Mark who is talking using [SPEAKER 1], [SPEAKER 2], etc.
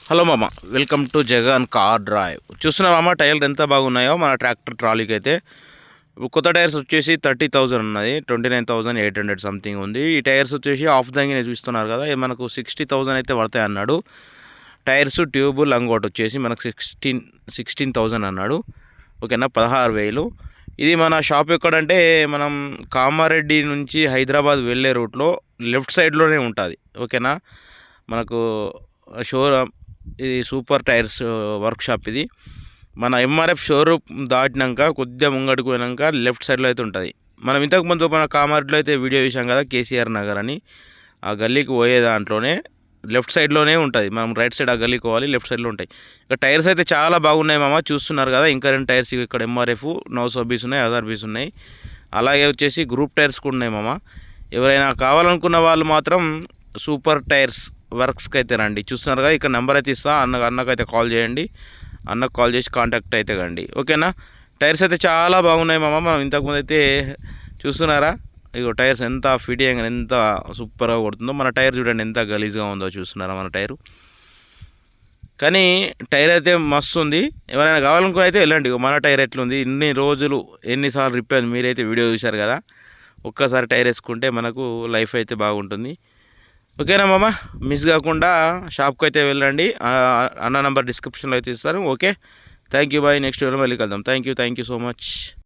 [SPEAKER 1] Hello మామ, welcome to Jagan car drive. చూస్తున్నామా టైర్లు ఎంత బాగున్నాయో మన ట్రాక్టర్ ట్రాలీకి అయితే. కొత్త టైర్స్ వచ్చేసి 30,000 ఉన్నది, 29,800 సంథింగ్ ఉంది. ఈ టైర్స్ వచ్చేసి ఆఫ్ దంగినే చూస్తున్నారు కదా, ఇది మనకు 60,000 అయితే పడతాయి అన్నాడు. టైర్స్ ట్యూబ్ లంగోట్ వచ్చేసి మనకు 16,000 అన్నాడు. ఓకేనా, 16,000. ఇది మన షాప్ ఎక్కడంటే మనం కామారెడ్డి నుంచి హైదరాబాద్ వెళ్ళే రూట్లో లెఫ్ట్ సైడ్లోనే ఉంటుంది. ఓకేనా, మనకు షోరూమ్ ఇది సూపర్ టైర్స్ వర్క్షాప్. ఇది మన ఎంఆర్ఎఫ్ షోరూమ్ దాటినాక కొద్దిగా ముంగడికి పోయినాక లెఫ్ట్ సైడ్లో అయితే ఉంటుంది. మనం ఇంతకుముందు మన కామారెడ్డిలో అయితే వీడియో చూసాం కదా, కేసీఆర్ నగర్ అని. ఆ గల్లీకి పోయే దాంట్లోనే లెఫ్ట్ సైడ్లోనే ఉంటుంది. మనం రైట్ సైడ్ ఆ గల్లీకి పోవాలి, లెఫ్ట్ సైడ్లో ఉంటాయి. ఇక టైర్స్ అయితే చాలా బాగున్నాయి మామ, చూస్తున్నారు కదా. ఇంకా 2 టైర్స్ ఇక్కడ ఎంఆర్ఎఫ్ 900 ఉన్నాయి, 1000 ఉన్నాయి. అలాగే వచ్చేసి గ్రూప్ టైర్స్ కూడా ఉన్నాయి మామ. ఎవరైనా కావాలనుకున్న వాళ్ళు మాత్రం సూపర్ టైర్స్ వర్క్స్కి అయితే రండి. చూస్తున్నారు కదా, ఇక్కడ నెంబర్ అయితే ఇస్తా, అన్నకైతే కాల్ చేయండి. అన్నకు కాల్ చేసి కాంటాక్ట్ అయితే కండి. ఓకేనా, టైర్స్ అయితే చాలా బాగున్నాయి మామ. మనం ఇంతకుముందు అయితే చూస్తున్నారా, ఇగో టైర్స్ ఎంత ఫిట్టింగ్ ఎంత సూపర్గా కొడుతుందో. మన టైర్ చూడండి ఎంత గలీజ్గా ఉందో, చూస్తున్నారా మన టైరు. కానీ టైర్ అయితే మస్తు ఉంది. ఎవరైనా కావాలనుకుని అయితే వెళ్ళండి. మన టైర్ ఎట్లుంది, ఇన్ని రోజులు ఎన్నిసార్లు రిపేర్ మీరైతే వీడియో చూశారు కదా. ఒక్కసారి టైర్ వేసుకుంటే మనకు లైఫ్ అయితే బాగుంటుంది. ఓకేనా మామ, మిస్ కాకుండా షాప్కి అయితే వెళ్ళండి. అన్న నెంబర్ డిస్క్రిప్షన్లో అయితే ఇస్తాను. Okay, thank you bye. Next వీడియోలో మళ్ళీ కలుద్దాం. Thank you so much.